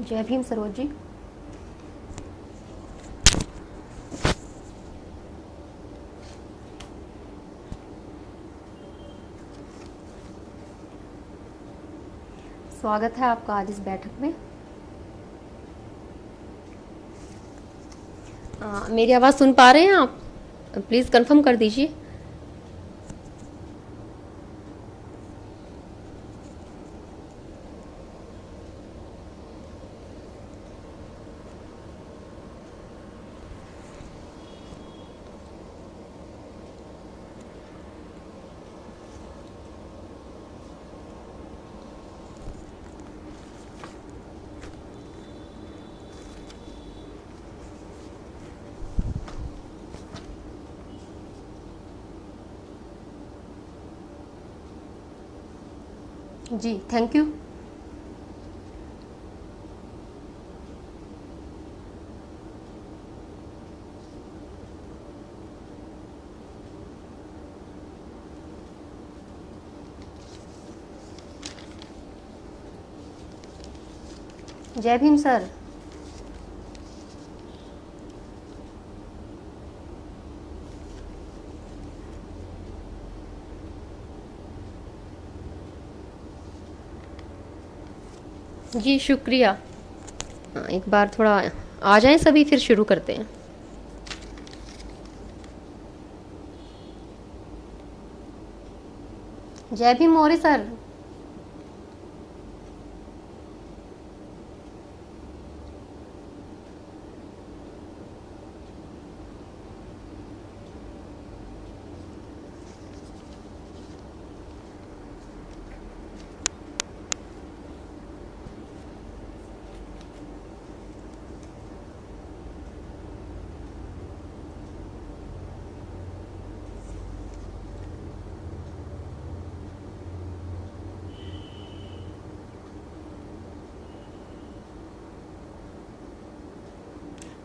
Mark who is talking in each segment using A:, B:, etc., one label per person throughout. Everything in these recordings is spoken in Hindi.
A: जय भीम सरोज जी। स्वागत है आपका आज इस बैठक में। मेरी आवाज़ सुन पा रहे हैं आप? प्लीज़ कंफर्म कर दीजिए। जी थैंक यू। जय भीम सर। जी शुक्रिया। एक बार थोड़ा आ जाएं सभी, फिर शुरू करते हैं। जय भीम मौर्य सर।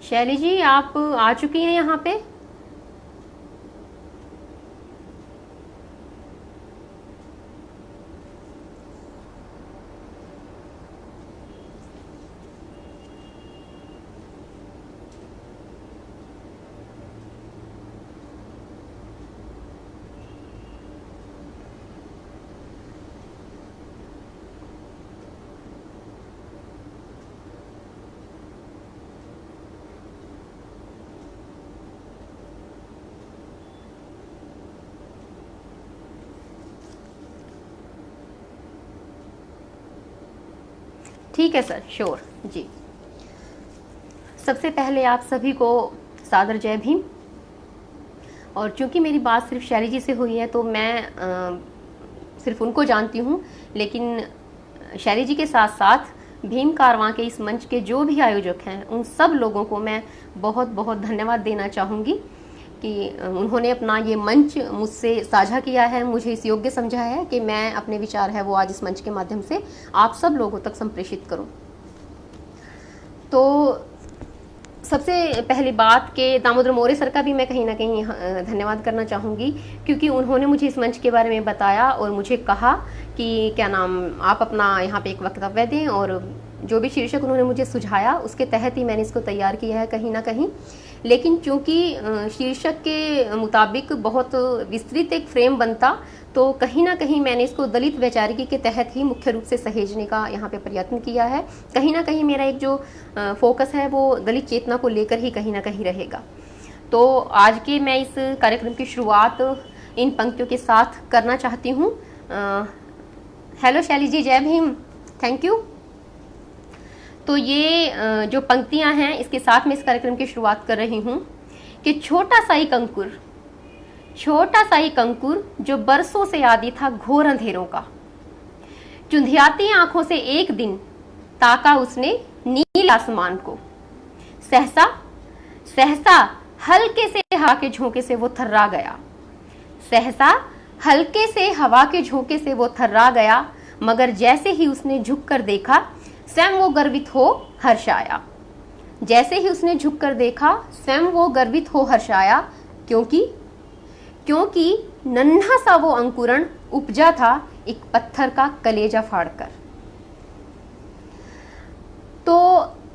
A: शैली जी आप आ चुकी हैं यहाँ पे? ठीक है सर, श्योर जी। सबसे पहले आप सभी को सादर जय भीम। और चूंकि मेरी बात सिर्फ शैली जी से हुई है तो मैं सिर्फ उनको जानती हूँ, लेकिन शैली जी के साथ साथ भीम कारवां के इस मंच के जो भी आयोजक हैं उन सब लोगों को मैं बहुत बहुत धन्यवाद देना चाहूँगी कि उन्होंने अपना ये मंच मुझसे साझा किया है, मुझे इस योग्य समझा है कि मैं अपने विचार है वो आज इस मंच के माध्यम से आप सब लोगों तक संप्रेषित करूं। तो सबसे पहली बात के दामोदर मौर्य सर का भी मैं कहीं ना कहीं धन्यवाद करना चाहूँगी, क्योंकि उन्होंने मुझे इस मंच के बारे में बताया और मुझे कहा कि क्या नाम आप अपना यहाँ पे एक वक्तव्य दें, और जो भी शीर्षक उन्होंने मुझे सुझाया उसके तहत ही मैंने इसको तैयार किया है कहीं ना कहीं। लेकिन चूंकि शीर्षक के मुताबिक बहुत विस्तृत एक फ्रेम बनता, तो कहीं ना कहीं मैंने इसको दलित वैचारिकी के तहत ही मुख्य रूप से सहेजने का यहाँ पे प्रयत्न किया है। कहीं ना कहीं मेरा एक जो फोकस है वो दलित चेतना को लेकर ही कहीं ना कहीं रहेगा। तो आज के मैं इस कार्यक्रम की शुरुआत इन पंक्तियों के साथ करना चाहती हूँ। हेलो शैली जी, जय भीम, थैंक यू। तो ये जो पंक्तियां हैं इसके साथ मैं इस कार्यक्रम की शुरुआत कर रही हूँ कि छोटा सा एक अंकुर जो बरसों से आदि था घोर अंधेरों का, चुंधियाती आंखों से एक दिन ताका उसने नील आसमान को, सहसा सहसा हल्के से हवा के झोंके से वो थर्रा गया, सहसा हल्के से हवा के झोंके से वो थर्रा गया, मगर जैसे ही उसने झुककर देखा स्वयं वो गर्वित हो हर्षाया। जैसे ही उसने झुककर देखा स्वयं वो गर्वित हो हर्षाया, क्योंकि नन्हा सा वो अंकुरण उपजा था एक पत्थर का कलेजा फाड़कर। तो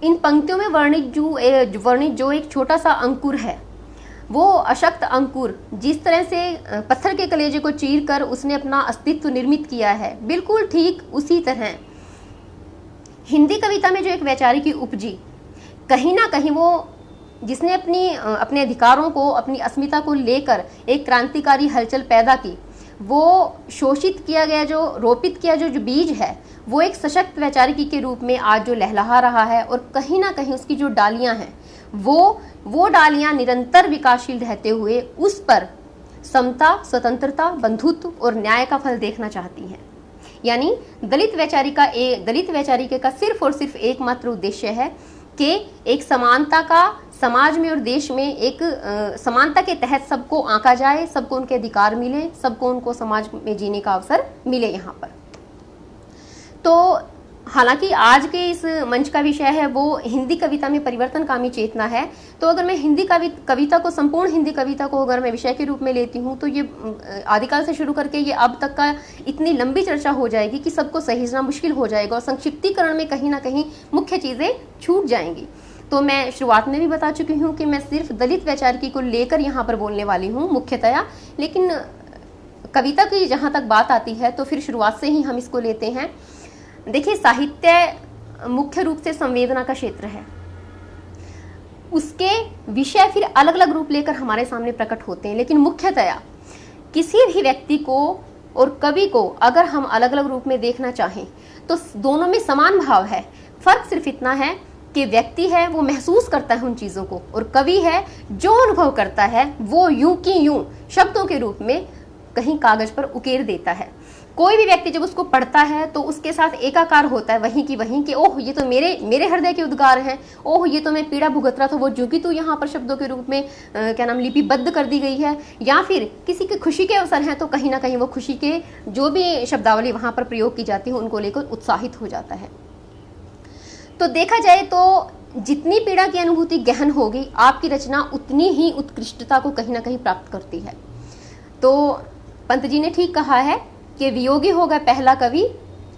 A: इन पंक्तियों में वर्णित जो एक छोटा सा अंकुर है, वो अशक्त अंकुर जिस तरह से पत्थर के कलेजे को चीर कर उसने अपना अस्तित्व निर्मित किया है, बिल्कुल ठीक उसी तरह हिंदी कविता में जो एक वैचारिकी उपजी, कहीं ना कहीं वो जिसने अपने अधिकारों को, अपनी अस्मिता को लेकर एक क्रांतिकारी हलचल पैदा की, वो शोषित किया गया, जो रोपित किया जो बीज है, वो एक सशक्त वैचारिकी के रूप में आज जो लहलहा रहा है। और कहीं ना कहीं उसकी जो डालियां हैं, वो डालियां निरंतर विकासशील रहते हुए उस पर समता, स्वतंत्रता, बंधुत्व और न्याय का फल देखना चाहती हैं। यानी दलित वैचारिका का सिर्फ और सिर्फ एकमात्र उद्देश्य है कि एक समानता का समाज में और देश में एक समानता के तहत सबको आंका जाए, सबको उनके अधिकार मिले, सबको उनको समाज में जीने का अवसर मिले यहाँ पर। तो हालांकि आज के इस मंच का विषय है वो हिंदी कविता में परिवर्तनकामी चेतना है। तो अगर मैं हिंदी कविता को, संपूर्ण हिंदी कविता को अगर मैं विषय के रूप में लेती हूँ, तो ये आदिकाल से शुरू करके ये अब तक का इतनी लंबी चर्चा हो जाएगी कि सबको सहेजना मुश्किल हो जाएगा और संक्षिप्तीकरण में कहीं ना कहीं मुख्य चीज़ें छूट जाएंगी। तो मैं शुरुआत में भी बता चुकी हूँ कि मैं सिर्फ दलित वैचारिकी को लेकर यहाँ पर बोलने वाली हूँ मुख्यतया, लेकिन कविता की जहाँ तक बात आती है तो फिर शुरुआत से ही हम इसको लेते हैं। देखिए, साहित्य मुख्य रूप से संवेदना का क्षेत्र है, उसके विषय फिर अलग अलग रूप लेकर हमारे सामने प्रकट होते हैं, लेकिन मुख्यतया किसी भी व्यक्ति को और कवि को अगर हम अलग अलग रूप में देखना चाहें तो दोनों में समान भाव है। फर्क सिर्फ इतना है कि व्यक्ति है वो महसूस करता है उन चीज़ों को, और कवि है जो अनुभव करता है वो यूं की यूं शब्दों के रूप में कहीं कागज पर उकेर देता है। कोई भी व्यक्ति जब उसको पढ़ता है तो उसके साथ एकाकार होता है वहीं की वहीं कि ओह ये तो मेरे हृदय के उद्गार हैं, ओह ये तो मैं पीड़ा भुगत रहा था, वो जो कि तो यहाँ पर शब्दों के रूप में लिपिबद्ध कर दी गई है। या फिर किसी की खुशी के अवसर हैं तो कहीं ना कहीं वो खुशी के जो भी शब्दावली वहाँ पर प्रयोग की जाती है उनको लेकर उत्साहित हो जाता है। तो देखा जाए तो जितनी पीड़ा की अनुभूति गहन होगी, आपकी रचना उतनी ही उत्कृष्टता को कहीं ना कहीं प्राप्त करती है। तो पंत जी ने ठीक कहा है कि वियोगी होगा पहला कवि,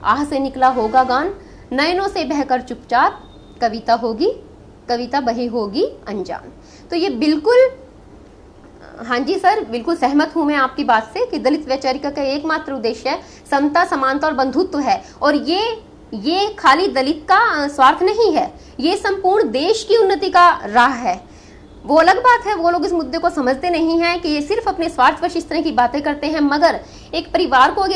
A: आह से निकला होगा गान, नयनों से बहकर चुपचाप कविता होगी, कविता बही होगी अनजान। तो ये बिल्कुल, हाँ जी सर, बिल्कुल सहमत हूं मैं आपकी बात से कि दलित वैचारिका का एकमात्र उद्देश्य समता, समानता और बंधुत्व है। और ये खाली दलित का स्वार्थ नहीं है, ये संपूर्ण देश की उन्नति का राह है। वो अलग बात है, वो लोग इस मुद्दे को समझते नहीं हैं कि ये सिर्फ अपने स्वार्थवश इस तरह की बातें करते हैं। मगर एक परिवार को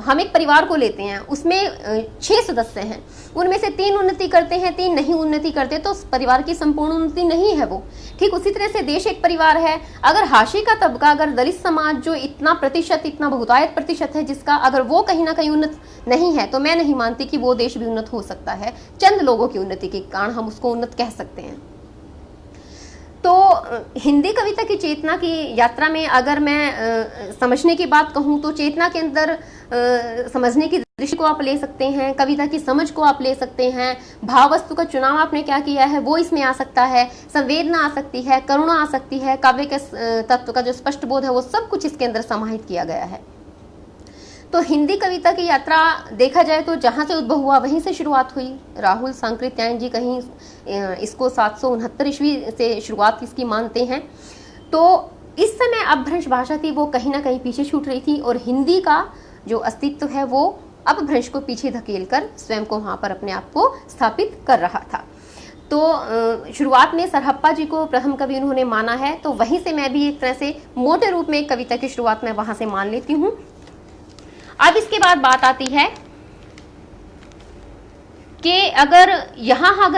A: हम एक परिवार को लेते हैं, उसमें 6 सदस्य हैं, उनमें से 3 उन्नति करते हैं, 3 नहीं उन्नति करते, तो उस परिवार की संपूर्ण उन्नति नहीं है वो। ठीक उसी तरह से देश एक परिवार है। अगर हाशिए का तबका, अगर दलित समाज जो इतना बहुतायत प्रतिशत है, जिसका अगर वो कहीं ना कहीं उन्नत नहीं है, तो मैं नहीं मानती कि वो देश भी उन्नत हो सकता है। चंद लोगों की उन्नति के कारण हम उसको उन्नत कह सकते हैं। तो हिंदी कविता की चेतना की यात्रा में अगर मैं समझने की बात कहूँ तो चेतना के अंदर समझने की दृष्टि को आप ले सकते हैं, कविता की समझ को आप ले सकते हैं, भाव वस्तु का चुनाव आपने क्या किया है वो इसमें आ सकता है, संवेदना आ सकती है, करुणा आ सकती है, काव्य के तत्व का जो स्पष्ट बोध है वो सब कुछ इसके अंदर समाहित किया गया है। तो हिंदी कविता की यात्रा देखा जाए तो जहाँ से उद्भव हुआ वहीं से शुरुआत हुई। राहुल सांकृत्यायन जी कहीं इसको 769 ईस्वी से शुरुआत इसकी मानते हैं। तो इस समय अपभ्रंश भाषा थी वो कहीं ना कहीं पीछे छूट रही थी, और हिंदी का जो अस्तित्व है वो अपभ्रंश को पीछे धकेल कर स्वयं को वहाँ पर अपने आप को स्थापित कर रहा था। तो शुरुआत में सरहप्पा जी को प्रथम कवि उन्होंने माना है, तो वहीं से मैं भी एक तरह से मोटे रूप में कविता की शुरुआत में वहाँ से मान लेती हूँ। अब इसके बाद बात आती है कि अगर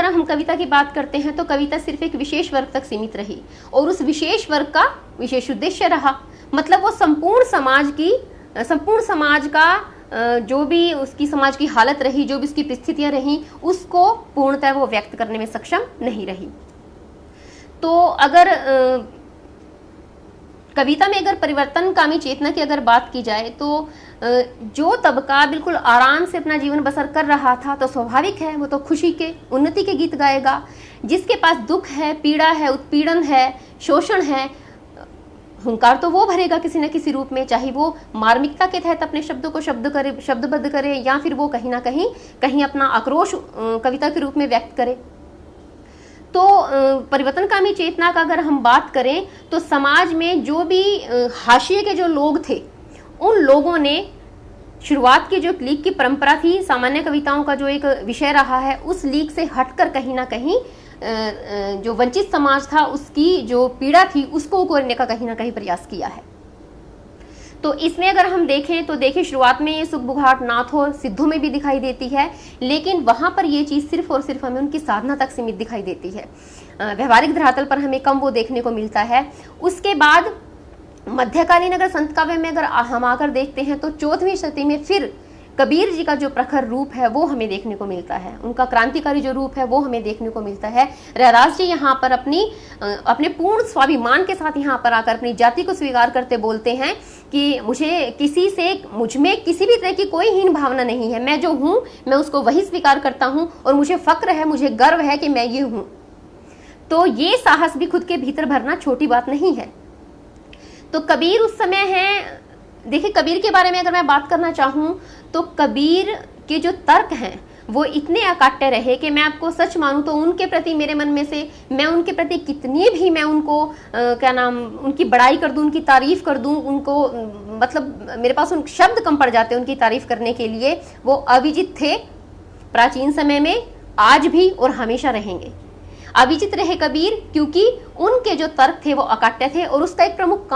A: हम कविता की बात करते हैं तो कविता सिर्फ एक विशेष वर्ग तक सीमित रही, और उस विशेष वर्ग का विशेष उद्देश्य रहा, मतलब वो संपूर्ण समाज का जो भी उसकी समाज की हालत रही, जो भी उसकी परिस्थितियां रही, उसको पूर्णतः वो व्यक्त करने में सक्षम नहीं रही। तो अगर कविता में अगर परिवर्तनकामी चेतना की अगर बात की जाए तो जो तबका बिल्कुल आराम से अपना जीवन बसर कर रहा था, तो स्वाभाविक है वो तो खुशी के, उन्नति के गीत गाएगा। जिसके पास दुख है, पीड़ा है, उत्पीड़न है, शोषण है, हुंकार तो वो भरेगा किसी न किसी रूप में, चाहे वो मार्मिकता के तहत अपने शब्दों को शब्दबद्ध करे, या फिर वो कहीं ना कहीं अपना आक्रोश कविता के रूप में व्यक्त करे। तो परिवर्तनकामी चेतना का अगर हम बात करें तो समाज में जो भी हाशिए के जो लोग थे, उन लोगों ने शुरुआत की जो लीक की परंपरा थी, सामान्य कविताओं का जो एक विषय रहा है, उस लीक से हटकर कहीं ना कहीं जो वंचित समाज था उसकी जो पीड़ा थी उसको करने का कहीं ना कहीं प्रयास किया है। तो इसमें अगर हम देखें तो देखिए, शुरुआत में ये सुखबुघाट नाथ और सिद्धों में भी दिखाई देती है, लेकिन वहां पर ये चीज सिर्फ और सिर्फ हमें उनकी साधना तक सीमित दिखाई देती है। व्यवहारिक धरातल पर हमें कम वो देखने को मिलता है। उसके बाद मध्यकालीन अगर संत काव्य में अगर हम आकर देखते हैं तो 14वीं शती में फिर कबीर जी का जो प्रखर रूप है वो हमें देखने को मिलता है, उनका क्रांतिकारी जो रूप है वो हमें देखने को मिलता है। रैदास जी यहाँ पर अपने पूर्ण स्वाभिमान के साथ यहाँ पर आकर अपनी जाति को स्वीकार करते बोलते हैं कि मुझ में किसी भी तरह की कोई हीन भावना नहीं है, मैं जो हूँ मैं उसको वही स्वीकार करता हूँ और मुझे फक्र है, मुझे गर्व है कि मैं ये हूँ। तो ये साहस भी खुद के भीतर भरना छोटी बात नहीं है। तो कबीर उस समय है, देखिए कबीर के बारे में अगर मैं बात करना चाहूँ तो कबीर के जो तर्क हैं वो इतने अकाट्य रहे कि मैं आपको सच मानूं तो उनके प्रति मेरे मन में से मैं उनके प्रति कितनी भी मैं उनको उनकी बड़ाई कर दूं, उनकी तारीफ कर दूं, उनको मतलब मेरे पास उन शब्द कम पड़ जाते हैं उनकी तारीफ करने के लिए। वो अविजित थे प्राचीन समय में, आज भी और हमेशा रहेंगे। अविजित रहे कबीर क्योंकि उनके जो तर्क थे वो अकाट्य थे, और उसका एक प्रमुख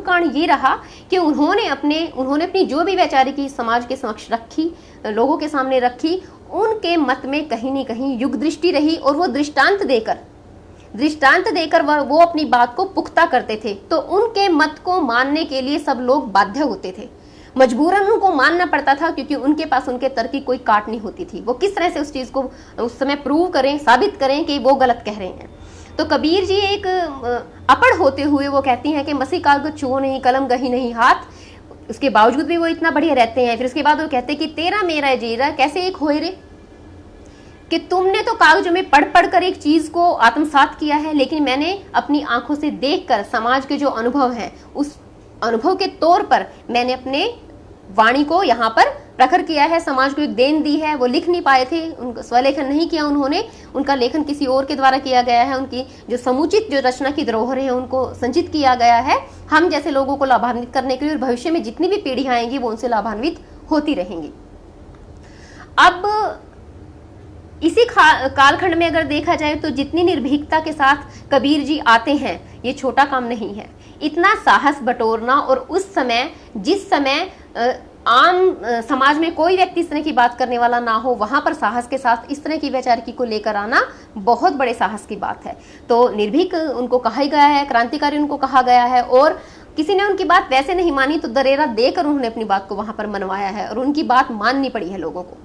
A: कारण ये रहा कि उन्होंने अपनी जो भी वैचारिकी समाज के समक्ष रखी, लोगों के सामने रखी, उनके मत में कहीं न कहीं युग दृष्टि रही, और वो दृष्टांत देकर वो अपनी बात को पुख्ता करते थे। तो उनके मत को मानने के लिए सब लोग बाध्य होते थे, मजबूरन उनको मानना पड़ता था, क्योंकि उनके पास उनके तर्क की कोई काट नहीं होती थी। वो किस तरह से उस चीज को उस समय प्रूव करें, साबित करें कि वो गलत कह रहे हैं। तो कबीर जी एक अपड़ होते हुए वो कहती हैं कि मसी कागज छुओ नहीं, कलम गही नहीं हाथ, उसके बावजूद भी वो इतना बढ़िया रहते हैं। फिर उसके बाद वो कहते हैं कि तेरा मेरा जीरा कैसे एक होए रे, कि तुमने तो कागजों में पढ़ कर एक चीज को आत्मसात किया है, लेकिन मैंने अपनी आंखों से देखकर समाज के जो अनुभव है उस अनुभव के तौर पर मैंने अपने वाणी को यहाँ पर प्रखर किया है, समाज को एक देन दी है। वो लिख नहीं पाए थे, उनका स्वलेखन नहीं किया उन्होंने, उनका लेखन किसी और के द्वारा किया गया है। उनकी जो समुचित जो रचना की धरोहर है उनको संचित किया गया है, हम जैसे लोगों को लाभान्वित करने के लिए, और भविष्य में जितनी भी पीढ़ियां आएंगी वो उनसे लाभान्वित होती रहेंगी। अब इसी कालखंड में अगर देखा जाए तो जितनी निर्भीकता के साथ कबीर जी आते हैं, ये छोटा काम नहीं है। इतना साहस बटोरना, और उस समय जिस समय आम समाज में कोई व्यक्ति इस तरह की बात करने वाला ना हो, वहां पर साहस के साथ इस तरह की वैचारिकी को लेकर आना बहुत बड़े साहस की बात है। तो निर्भीक उनको कहा गया है, क्रांतिकारी उनको कहा गया है, और किसी ने उनकी बात वैसे नहीं मानी तो दरेरा देकर उन्होंने अपनी बात को वहां पर मनवाया है, और उनकी बात माननी पड़ी है लोगों को।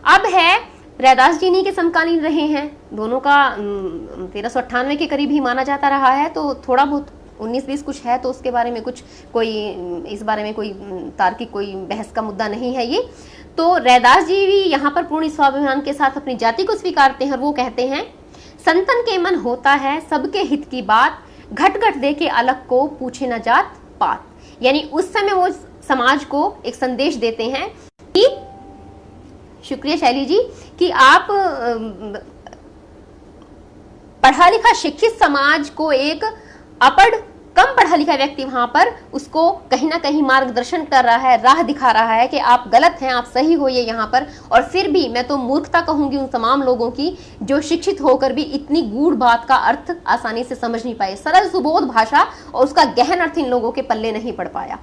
A: अब है रैदास जी इन्हीं के समकालीन रहे हैं, दोनों का 1398 के करीब ही माना जाता रहा है। तो थोड़ा बहुत 19-20 कुछ है, तो उसके बारे में इस बारे में कोई तार्किक कोई बहस का मुद्दा नहीं है ये। तो रैदास जी भी यहाँ पर पूर्ण स्वाभिमान के साथ अपनी जाति को स्वीकारते हैं, और वो कहते हैं, संतन के मन होता है सबके हित की बात, घट घट दे के अलग को पूछे न जात पात। यानी उस समय वो समाज को एक संदेश देते हैं कि, शुक्रिया शैली जी, कि आप पढ़ा लिखा शिक्षित समाज को एक अपढ़ कम पढ़ा लिखा व्यक्ति वहां पर उसको कहीं ना कहीं मार्गदर्शन कर रहा है, राह दिखा रहा है कि आप गलत हैं, आप सही हो ये यहाँ पर। और फिर भी मैं तो मूर्खता कहूंगी उन तमाम लोगों की जो शिक्षित होकर भी इतनी गूढ़ बात का अर्थ आसानी से समझ नहीं पाए। सरल सुबोध भाषा और उसका गहन अर्थ इन लोगों के पल्ले नहीं पड़ पाया।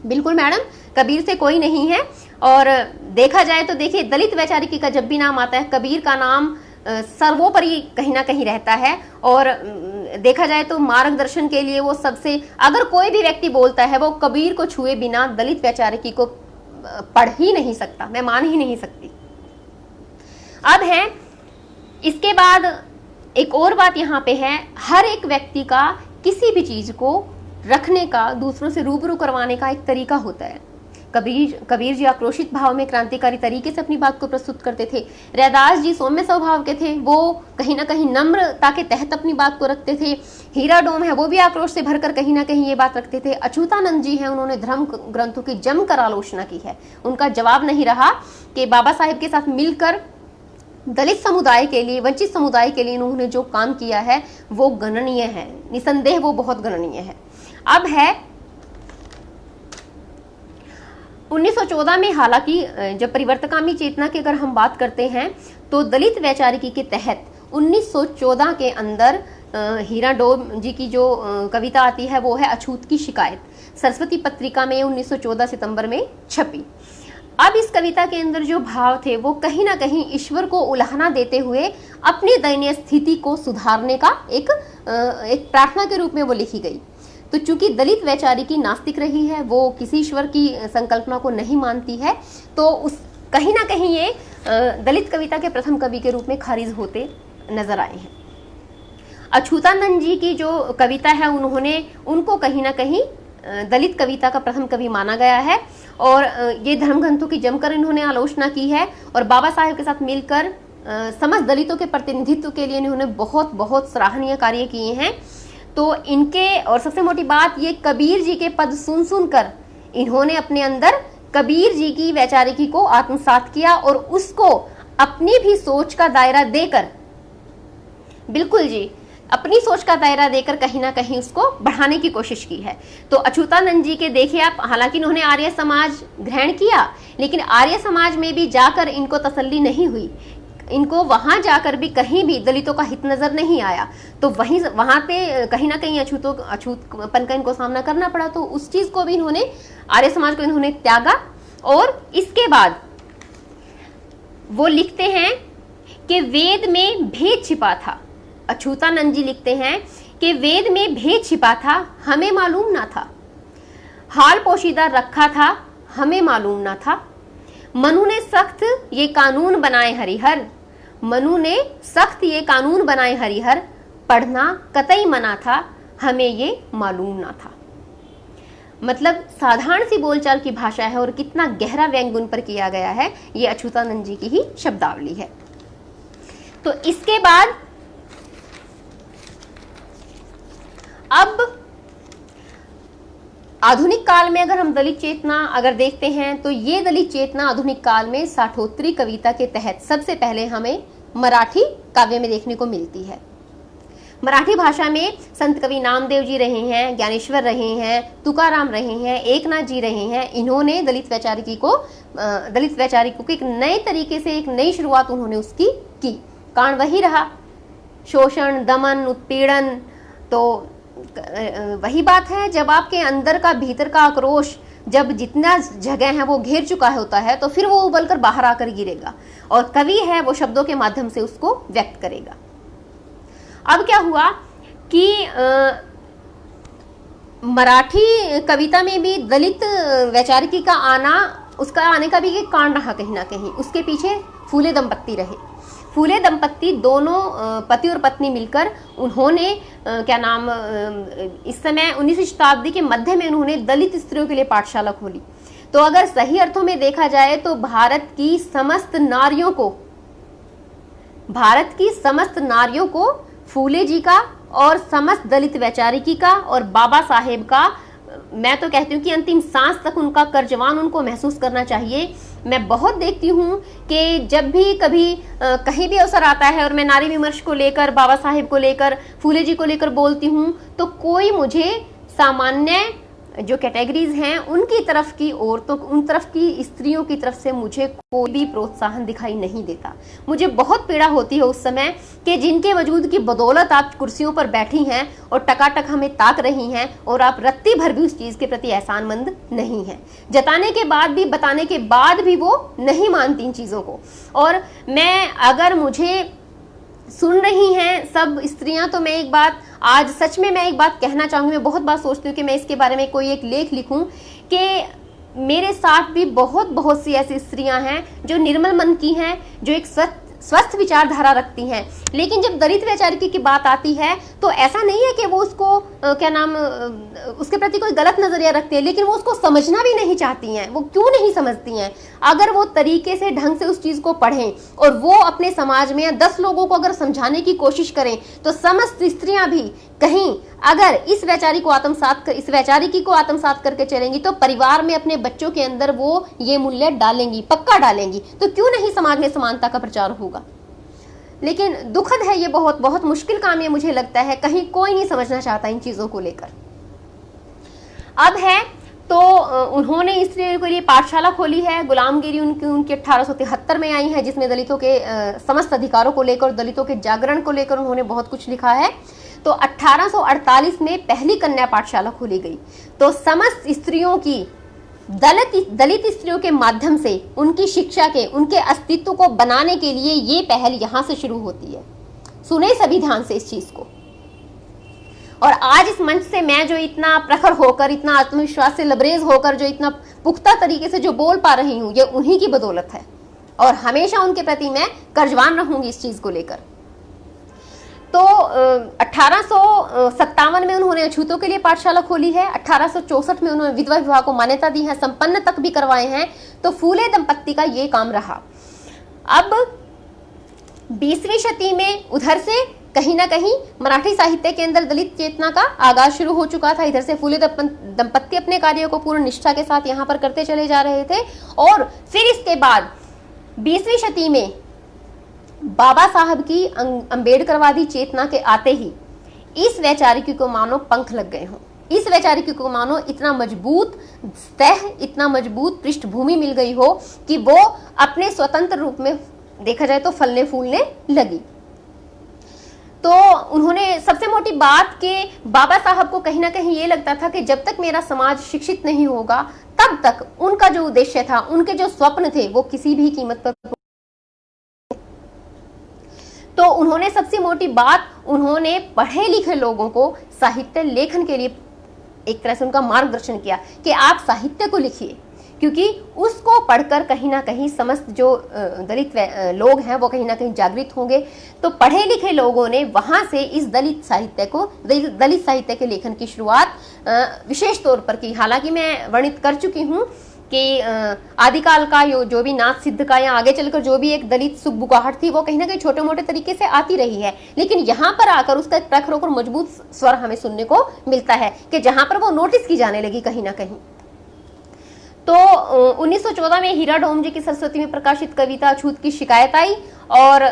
A: बिल्कुल मैडम, कबीर से कोई नहीं है। और देखा जाए तो देखिए, दलित वैचारिकी का जब भी नाम आता है, कबीर का नाम सर्वोपरि कहीं ना कहीं रहता है। और देखा जाए तो मार्गदर्शन के लिए वो सबसे, अगर कोई भी व्यक्ति बोलता है वो कबीर को छुए बिना दलित वैचारिकी को पढ़ ही नहीं सकता, मैं मान ही नहीं सकती। अब है इसके बाद एक और बात यहाँ पे है, हर एक व्यक्ति का किसी भी चीज को रखने का, दूसरों से रूबरू करवाने का एक तरीका होता है। कबीर जी आक्रोशित भाव में क्रांतिकारी तरीके से अपनी बात को प्रस्तुत करते थे। रैदास जी सौम्य स्वभाव के थे, वो कहीं ना कहीं नम्रता के तहत अपनी बात को रखते थे। हीरा डोम है, वो भी आक्रोश से भरकर कहीं ना कहीं ये बात रखते थे। अच्युतानंद जी हैं, उन्होंने धर्म ग्रंथों की जमकर आलोचना की है। उनका जवाब नहीं रहा कि बाबा साहेब के साथ मिलकर दलित समुदाय के लिए, वंचित समुदाय के लिए उन्होंने जो काम किया है वो गणनीय है, निसंदेह वो बहुत गणनीय है। अब है 1914 में, हालांकि जब परिवर्तनकामी चेतना की अगर हम बात करते हैं तो दलित वैचारिकी के तहत 1914 के अंदर हीरा डोम जी की जो कविता आती है वो है अछूत की शिकायत, सरस्वती पत्रिका में 1914 सितंबर में छपी। अब इस कविता के अंदर जो भाव थे वो कहीं ना कहीं ईश्वर को उल्हाना देते हुए अपनी दयनीय स्थिति को सुधारने का एक प्रार्थना के रूप में वो लिखी गई। तो चूंकि दलित वैचारिकी नास्तिक रही है, वो किसी ईश्वर की संकल्पना को नहीं मानती है, तो उस कहीं ना कहीं ये दलित कविता के प्रथम कवि के रूप में खारिज होते नजर आए हैं। अच्युतानंद जी की जो कविता है उनको कहीं ना कहीं दलित कविता का प्रथम कवि माना गया है और ये धर्मग्रंथों की जमकर इन्होंने आलोचना की है और बाबा साहेब के साथ मिलकर समस्त दलितों के प्रतिनिधित्व के लिए इन्होंने बहुत बहुत सराहनीय कार्य किए हैं। तो इनके, और सबसे मोटी बात, ये कबीर जी के पद सुन सुनकर इन्होंने अपने अंदर कबीर जी की वैचारिकी को आत्मसात किया और उसको अपनी भी सोच का दायरा देकर, बिल्कुल जी, अपनी सोच का दायरा देकर कहीं ना कहीं उसको बढ़ाने की कोशिश की है। तो अच्युतानंद जी के देखिए आप, हालांकि इन्होंने आर्य समाज ग्रहण किया, लेकिन आर्य समाज में भी जाकर इनको तसल्ली नहीं हुई, इनको वहां जाकर भी कहीं भी दलितों का हित नजर नहीं आया। तो वहां पे कहीं ना कहीं अछूतपन का इनको सामना करना पड़ा। तो उस चीज को भी इन्होंने, आर्य समाज को इन्होंने त्यागा और इसके बाद वो लिखते हैं कि वेद में भेद छिपा था। अच्युतानंद जी लिखते हैं कि वेद में भेद छिपा था, हमें मालूम ना था, हाल पोशीदा रखा था, हमें मालूम ना था। मनु ने सख्त ये कानून बनाए हरिहर, मनु ने सख्त ये कानून बनाए हरिहर, पढ़ना कतई मना था, हमें ये मालूम ना था। मतलब साधारण सी बोलचाल की भाषा है और कितना गहरा व्यंग्य उन पर किया गया है, ये अच्युतानंद जी की ही शब्दावली है। तो इसके बाद अब आधुनिक काल में अगर हम दलित चेतना अगर देखते हैं तो ये दलित चेतना आधुनिक काल में साठोत्तरी कविता के तहत सबसे पहले हमें मराठी काव्य में देखने को मिलती है। मराठी भाषा में संत कवि नामदेव जी रहे हैं, ज्ञानेश्वर रहे हैं, तुकाराम रहे हैं, एकनाथ जी रहे हैं। इन्होंने दलित वैचारिकी को एक नए तरीके से, एक नई शुरुआत उन्होंने उसकी की। कारण वही रहा, शोषण, दमन, उत्पीड़न। तो वही बात है, जब आपके अंदर का, भीतर का आक्रोश जब जितना जगह है वो घेर चुका होता है तो फिर वो उबलकर बाहर आकर गिरेगा और कवि है वो शब्दों के माध्यम से उसको व्यक्त करेगा। अब क्या हुआ कि मराठी कविता में भी दलित वैचारिकी का आना, उसका आने का भी एक कारण रहा कहीं ना कहीं। उसके पीछे फूले दंपत्ति रहे। फूले दंपत्ति दोनों पति और पत्नी मिलकर उन्होंने इस समय 19वीं शताब्दी के मध्य में उन्होंने दलित स्त्रियों के लिए पाठशाला खोली। तो अगर सही अर्थों में देखा जाए तो भारत की समस्त नारियों को फूले जी का और समस्त दलित वैचारिकी का और बाबा साहेब का, मैं तो कहती हूँ कि अंतिम सांस तक उनका कर्जवान उनको महसूस करना चाहिए। मैं बहुत देखती हूँ कि जब भी कभी कहीं भी अवसर आता है और मैं नारी विमर्श को लेकर, बाबा साहेब को लेकर, फूले जी को लेकर बोलती हूँ तो कोई मुझे सामान्य जो कैटेगरीज हैं उनकी तरफ की ओर, तो उन तरफ की स्त्रियों की तरफ से मुझे कोई भी प्रोत्साहन दिखाई नहीं देता। मुझे बहुत पीड़ा होती है उस समय कि जिनके वजूद की बदौलत आप कुर्सियों पर बैठी हैं और टकाटक हमें ताक रही हैं और आप रत्ती भर भी उस चीज के प्रति एहसानमंद नहीं हैं। जताने के बाद भी, बताने के बाद भी वो नहीं मानती इन चीजों को। और मैं, अगर मुझे सुन रही हैं सब स्त्रियां, तो मैं एक बात आज सच में मैं एक बात कहना चाहूंगी। मैं बहुत बार सोचती हूँ कि मैं इसके बारे में कोई एक लेख लिखूं कि मेरे साथ भी बहुत सी ऐसी स्त्रियां हैं जो निर्मल मन की हैं, जो एक स्वस्थ विचारधारा रखती हैं, लेकिन जब दलित वैचारिकी की बात आती है तो ऐसा नहीं है कि वो उसको उसके प्रति कोई गलत नजरिया रखती है, लेकिन वो उसको समझना भी नहीं चाहती हैं। वो क्यों नहीं समझती हैं? अगर वो तरीके से ढंग से उस चीज को पढ़ें और वो अपने समाज में 10 लोगों को अगर समझाने की कोशिश करें तो समस्त स्त्रियां भी कहीं अगर इस वैचारिकी को आत्मसात करके चलेंगी तो परिवार में अपने बच्चों के अंदर वो ये मूल्य डालेंगी, पक्का डालेंगी। तो क्यों नहीं समाज में समानता का प्रचार होगा? लेकिन दुखद है, ये बहुत बहुत मुश्किल काम है, मुझे लगता है कहीं कोई नहीं समझना चाहता इन चीजों को लेकर। अब है तो उन्होंने स्त्रियों के लिए पाठशाला खोली है। गुलामगिरी उनकी 1873 में आई है, जिसमें दलितों के समस्त अधिकारों को लेकर, दलितों के जागरण को लेकर उन्होंने बहुत कुछ लिखा है। तो 1848 में पहली कन्या पाठशाला खोली गई। तो समस्त स्त्रियों की, दलित स्त्रियों के माध्यम से उनकी शिक्षा के, उनके अस्तित्व को बनाने के लिए ये पहल यहां से शुरू होती है। सुने सभी ध्यान से इस चीज को। और आज इस मंच से मैं जो इतना प्रखर होकर, इतना आत्मविश्वास से लबरेज होकर जो इतना पुख्ता तरीके से जो बोल पा रही हूं, ये उन्हीं की बदौलत है और हमेशा उनके प्रति मैं कर्जवान रहूंगी इस चीज को लेकर। तो 1857 में उन्होंने अछूतों के लिए पाठशाला खोली है। 1864 में उन्होंने विधवा विवाह को मान्यता दी है, संपन्न तक भी करवाए हैं। तो फूले दंपत्ति का ये काम रहा। अब 20वीं शती में उधर से कहीं ना कहीं मराठी साहित्य के अंदर दलित चेतना का आगाज शुरू हो चुका था। इधर से फूले दंपत्ति अपने कार्यों को पूर्ण निष्ठा के साथ यहाँ पर करते चले जा रहे थे। और फिर इसके बाद 20वीं शती में बाबा साहब की अंबेडकरवादी चेतना के आते ही इस वैचारिकी को मानो पंख लग गए हों। इस वैचारिकी को मानो इतना मजबूत सतह, इतना मजबूत पृष्ठभूमि मिल गई हो कि वो अपने स्वतंत्र रूप में देखा जाए तो फलने फूलने लगी। तो उन्होंने सबसे मोटी बात के बाबा साहब को कहीं ना कहीं ये लगता था कि जब तक मेरा समाज शिक्षित नहीं होगा तब तक उनका जो उद्देश्य था, उनके जो स्वप्न थे, वो किसी भी कीमत पर। तो उन्होंने सबसे मोटी बात, उन्होंने पढ़े लिखे लोगों को साहित्य लेखन के लिए एक तरह से उनका मार्गदर्शन किया कि आप साहित्य को लिखिए, क्योंकि उसको पढ़कर कहीं ना कहीं समस्त जो दलित लोग हैं वो कहीं ना कहीं जागृत होंगे। तो पढ़े लिखे लोगों ने वहां से इस दलित साहित्य के लेखन की शुरुआत विशेष तौर पर की। हालांकि मैं वर्णित कर चुकी हूँ कि आदिकाल का जो भी नाथ सिद्ध का या आगे चलकर जो भी एक दलित सुखबुगाहट थी वो कहीं ना कहीं छोटे मोटे तरीके से आती रही है, लेकिन यहाँ पर आकर उसका एक प्रखर और मजबूत स्वर हमें सुनने को मिलता है कि जहां पर वो नोटिस की जाने लगी कहीं ना कहीं। तो 1914 में हीरा डोम जी की सरस्वती में प्रकाशित कविता अछूत की शिकायत आई और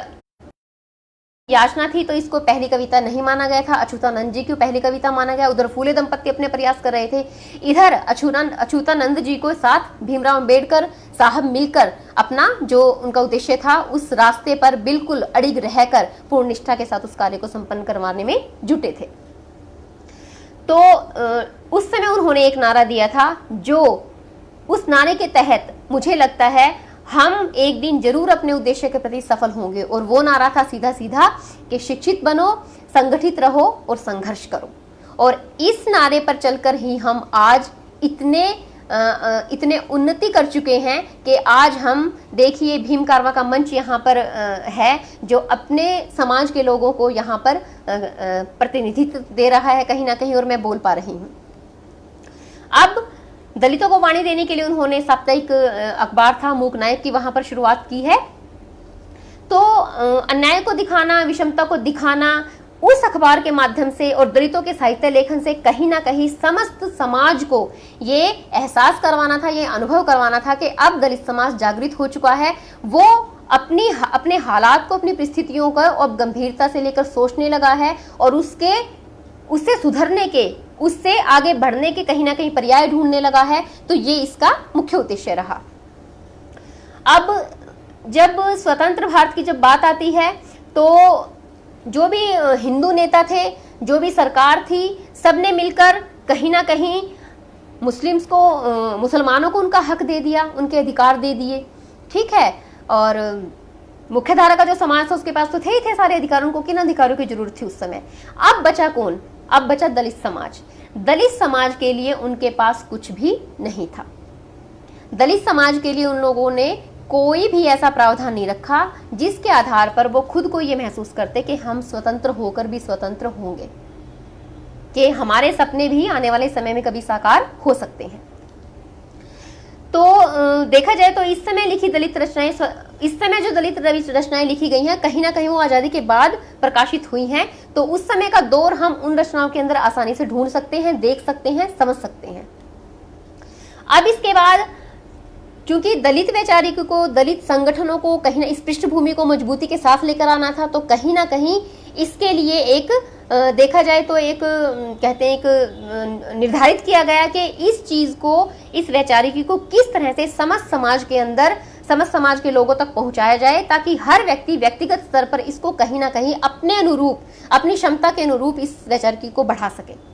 A: याचना थी, तो इसको पहली कविता नहीं माना गया था। अछूतानंद जी की पहली कविता माना गया। उधर फूले दंपत्ति अपने प्रयास कर रहे थे, इधर अछूतानंद जी को साथ भीमराव अंबेडकर साहब मिलकर अपना जो उनका उद्देश्य था उस रास्ते पर बिल्कुल अड़िग रहकर पूर्ण निष्ठा के साथ उस कार्य को संपन्न करवाने में जुटे थे। तो उस समय उन्होंने एक नारा दिया था, जो उस नारे के तहत मुझे लगता है हम एक दिन जरूर अपने उद्देश्य के प्रति सफल होंगे, और वो नारा था सीधा सीधा कि शिक्षित बनो, संगठित रहो और संघर्ष करो। और इस नारे पर चलकर ही हम आज इतने उन्नति कर चुके हैं कि आज हम देखिए भीम कारवा का मंच यहाँ पर है, जो अपने समाज के लोगों को यहाँ पर प्रतिनिधित्व दे रहा है कहीं ना कहीं, और मैं बोल पा रही हूँ। अब दलितों को वाणी देने के लिए उन्होंने साप्ताहिक अखबार था मूक नायक की, वहां पर शुरुआत की है। तो अन्याय को दिखाना, विषमता को दिखाना उस अखबार के माध्यम से और दलितों के साहित्य लेखन से कहीं ना कहीं समस्त समाज को ये एहसास करवाना था, ये अनुभव करवाना था कि अब दलित समाज जागृत हो चुका है। वो अपने हालात को, अपनी परिस्थितियों को अब गंभीरता से लेकर सोचने लगा है और उससे सुधरने के, उससे आगे बढ़ने के कहीं ना कहीं पर्याय ढूंढने लगा है। तो ये इसका मुख्य उद्देश्य रहा। अब जब स्वतंत्र भारत की जब बात आती है तो जो भी हिंदू नेता थे, जो भी सरकार थी, सबने मिलकर कहीं ना कहीं मुसलमानों को उनका हक दे दिया, उनके अधिकार दे दिए, ठीक है। और मुख्य धारा का जो समाज था उसके पास तो थे ही थे सारे अधिकार, उनको किन अधिकारों की जरूरत थी उस समय। अब बचा कौन? अब बचा दलित समाज। दलित समाज के लिए उनके पास कुछ भी नहीं था। दलित समाज के लिए उन लोगों ने कोई भी ऐसा प्रावधान नहीं रखा जिसके आधार पर वो खुद को ये महसूस करते कि हम स्वतंत्र होकर भी स्वतंत्र होंगे, कि हमारे सपने भी आने वाले समय में कभी साकार हो सकते हैं। तो देखा जाए तो इस समय लिखी दलित रचनाएं, इस समय जो दलित रचनाएं लिखी गई हैं कहीं ना कहीं वो आजादी के बाद प्रकाशित हुई हैं, तो उस समय का दौर हम उन रचनाओं के अंदर आसानी से ढूंढ सकते हैं, देख सकते हैं, समझ सकते हैं। अब इसके बाद क्योंकि दलित वैचारिक को, दलित संगठनों को कहीं ना इस पृष्ठभूमि को मजबूती के साथ लेकर आना था, तो कहीं ना कहीं इसके लिए एक देखा जाए तो एक कहते हैं एक निर्धारित किया गया कि इस चीज को, इस वैचारिकी को किस तरह से समस्त समाज के अंदर, समस्त समाज के लोगों तक पहुंचाया जाए, ताकि हर व्यक्ति व्यक्तिगत स्तर पर इसको कहीं ना कहीं अपने अनुरूप, अपनी क्षमता के अनुरूप इस वैचारिकी को बढ़ा सके।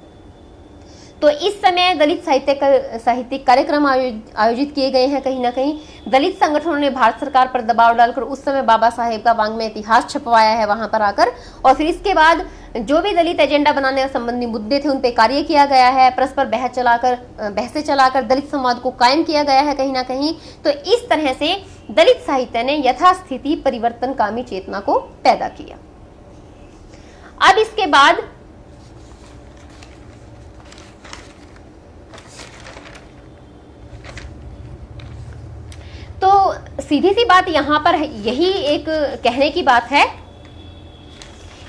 A: तो इस समय दलित साहित्यिक कार्यक्रम आयोजित किए गए हैं। कहीं ना कहीं दलित संगठनों ने भारत सरकार पर दबाव डालकर उस समय बाबा साहेब का वाङ्मय इतिहास छपवाया है वहां पर आकर, और फिर इसके बाद जो भी दलित एजेंडा बनाने संबंधी मुद्दे थे उन पे कार्य किया गया है, परस्पर बहसें चलाकर दलित संवाद को कायम किया गया है कहीं ना कहीं। तो इस तरह से दलित साहित्य ने यथास्थिति परिवर्तनकामी चेतना को पैदा किया। अब इसके बाद तो सीधी सी बात यहां पर यही एक कहने की बात है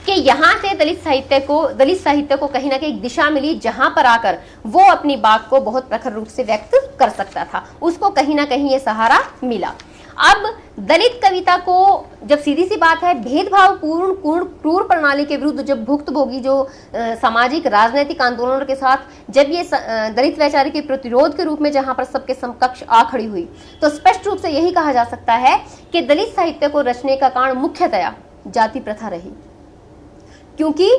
A: कि यहां से दलित साहित्य को कहीं ना कहीं एक दिशा मिली जहां पर आकर वो अपनी बात को बहुत प्रखर रूप से व्यक्त कर सकता था, उसको कहीं ना कहीं ये सहारा मिला। अब दलित कविता को, जब सीधी सी बात है, भेदभावपूर्ण क्रूर प्रणाली के विरुद्ध जब भुक्तभोगी जो सामाजिक राजनीतिक आंदोलनों के साथ जब ये दलित वैचारिक के प्रतिरोध के रूप में जहां पर सबके समकक्ष आ खड़ी हुई, तो स्पष्ट रूप से यही कहा जा सकता है कि दलित साहित्य को रचने का कारण मुख्यतया जाति प्रथा रही। क्योंकि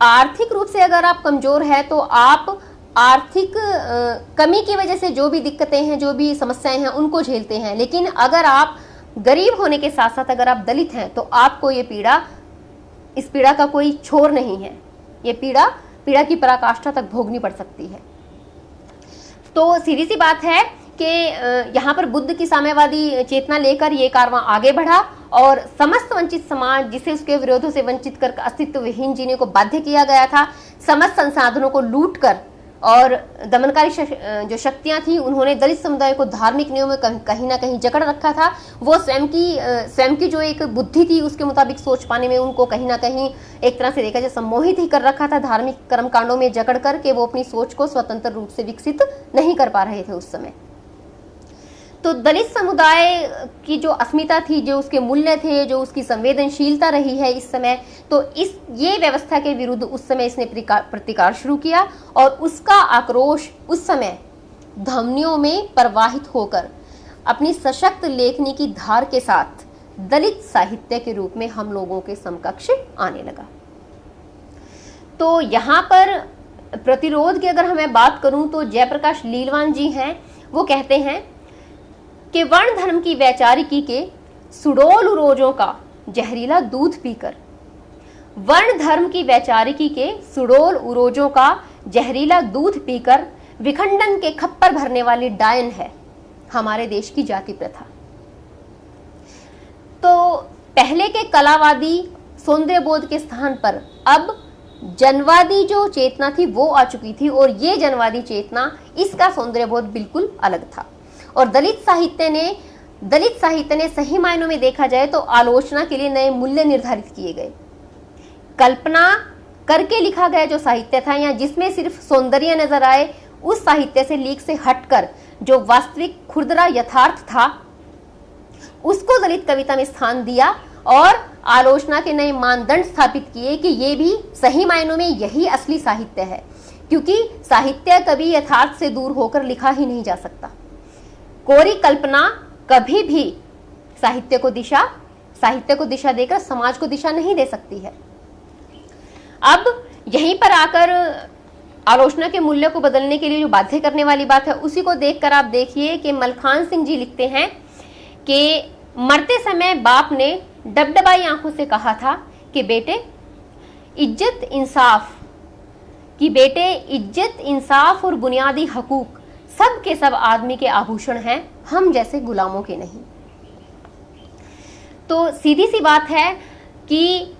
A: आर्थिक रूप से अगर आप कमजोर है तो आप आर्थिक कमी की वजह से जो भी दिक्कतें हैं, जो भी समस्याएं हैं, उनको झेलते हैं। लेकिन अगर आप गरीब होने के साथ साथ अगर आप दलित हैं तो आपको ये इस पीड़ा का कोई छोर नहीं है, ये पीड़ा की पराकाष्ठा तक भोगनी पड़ सकती है। तो सीधी सी बात है कि यहाँ पर बुद्ध की साम्यवादी चेतना लेकर ये कारवां आगे बढ़ा और समस्त वंचित समाज, जिसे उसके विरोधों से वंचित कर अस्तित्व विहीन जीने को बाध्य किया गया था, समस्त संसाधनों को लूट कर और दमनकारी जो शक्तियां थी, उन्होंने दलित समुदाय को धार्मिक नियमों में कहीं ना कहीं जकड़ रखा था। वो स्वयं की जो एक बुद्धि थी उसके मुताबिक सोच पाने में उनको कहीं ना कहीं एक तरह से देखा जाए सम्मोहित ही कर रखा था, धार्मिक कर्मकांडों में जकड़ करके वो अपनी सोच को स्वतंत्र रूप से विकसित नहीं कर पा रहे थे उस समय। तो दलित समुदाय की जो अस्मिता थी, जो उसके मूल्य थे, जो उसकी संवेदनशीलता रही है इस समय, तो ये व्यवस्था के विरुद्ध उस समय इसने प्रतिकार शुरू किया और उसका आक्रोश उस समय धमनियों में प्रवाहित होकर अपनी सशक्त लेखनी की धार के साथ दलित साहित्य के रूप में हम लोगों के समकक्ष आने लगा। तो यहाँ पर प्रतिरोध की अगर हमें बात करूं तो जयप्रकाश लीलवान जी हैं, वो कहते हैं कि वर्ण धर्म की वैचारिकी के सुडौल उरोजों का जहरीला दूध पीकर, वर्ण धर्म की वैचारिकी के सुडौल उरोजों का जहरीला दूध पीकर विखंडन के खप्पर भरने वाली डायन है हमारे देश की जाति प्रथा। तो पहले के कलावादी सौंदर्य बोध के स्थान पर अब जनवादी जो चेतना थी वो आ चुकी थी, और ये जनवादी चेतना, इसका सौंदर्य बोध बिल्कुल अलग था। और दलित साहित्य ने सही मायनों में देखा जाए तो आलोचना के लिए नए मूल्य निर्धारित किए गए। कल्पना करके लिखा गया जो साहित्य था या जिसमें सिर्फ सौंदर्य नजर आए, उस साहित्य से लीक से हटकर जो वास्तविक खुरदरा यथार्थ था उसको दलित कविता में स्थान दिया और आलोचना के नए मानदंड स्थापित किए कि ये भी सही मायनों में यही असली साहित्य है, क्योंकि साहित्य कभी यथार्थ से दूर होकर लिखा ही नहीं जा सकता। कोरी कल्पना कभी भी साहित्य को दिशा देकर समाज को दिशा नहीं दे सकती है। अब यहीं पर आकर आलोचना के मूल्य को बदलने के लिए जो बाध्य करने वाली बात है, उसी को देखकर आप देखिए कि मलखान सिंह जी लिखते हैं कि मरते समय बाप ने डबडबाई आंखों से कहा था कि बेटे इज्जत इंसाफ और बुनियादी हकूक सब के सब आदमी के आभूषण हैं, हम जैसे गुलामों के नहीं। तो सीधी सी बात है कि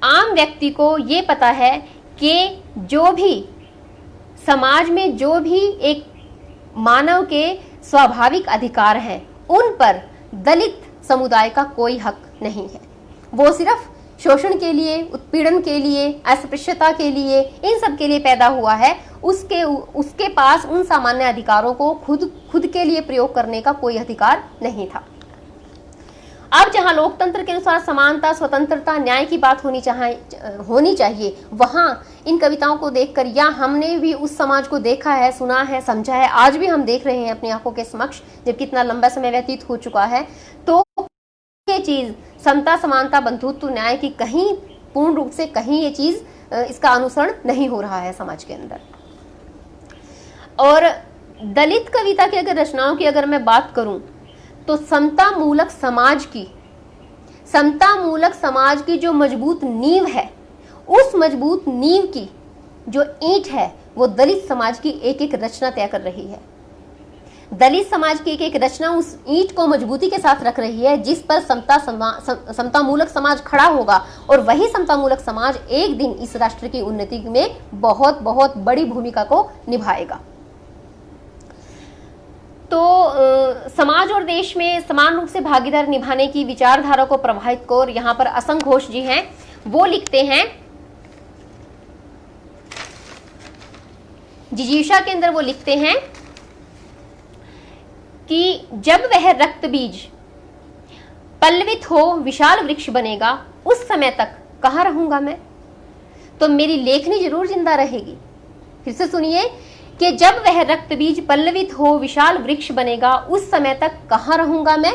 A: आम व्यक्ति को ये पता है कि जो भी समाज में जो भी एक मानव के स्वाभाविक अधिकार हैं, उन पर दलित समुदाय का कोई हक नहीं है। वो सिर्फ शोषण के लिए, उत्पीड़न के लिए, अस्पृश्यता के लिए, इन सब के लिए पैदा हुआ है। उसके पास उन सामान्य अधिकारों को खुद के लिए प्रयोग करने का कोई अधिकार नहीं था। अब जहां लोकतंत्र के अनुसार समानता, स्वतंत्रता, न्याय की बात होनी चाहिए, वहां इन कविताओं को देखकर, या हमने भी उस समाज को देखा है, सुना है, समझा है, आज भी हम देख रहे हैं अपनी आंखों के समक्ष, जब कितना लंबा समय व्यतीत हो चुका है, तो ये चीज समता, समानता, बंधुत्व, न्याय की कहीं पूर्ण रूप से कहीं ये चीज इसका अनुसरण नहीं हो रहा है समाज के अंदर। और दलित कविता की अगर रचनाओं की अगर मैं बात करूं, तो समता मूलक समाज की जो मजबूत नींव है, उस मजबूत नींव की जो ईंट है, वो दलित समाज की एक एक रचना तय कर रही है। दलित समाज की एक एक रचना उस ईंट को मजबूती के साथ रख रही है, जिस पर समता मूलक समाज खड़ा होगा, और वही समता मूलक समाज एक दिन इस राष्ट्र की उन्नति में बहुत बहुत बड़ी भूमिका को निभाएगा। तो समाज और देश में समान रूप से भागीदार निभाने की विचारधारा को प्रभावित कर यहाँ पर असंग घोष जी हैं, वो लिखते हैं, जिजीविषा के अंदर वो लिखते हैं कि जब वह रक्त बीज पल्लवित हो विशाल वृक्ष बनेगा, उस समय तक कहाँ रहूंगा मैं? तो मेरी लेखनी जरूर जिंदा रहेगी। फिर से सुनिए कि जब वह रक्त बीज पल्लवित हो विशाल वृक्ष बनेगा, उस समय तक कहाँ रहूंगा मैं?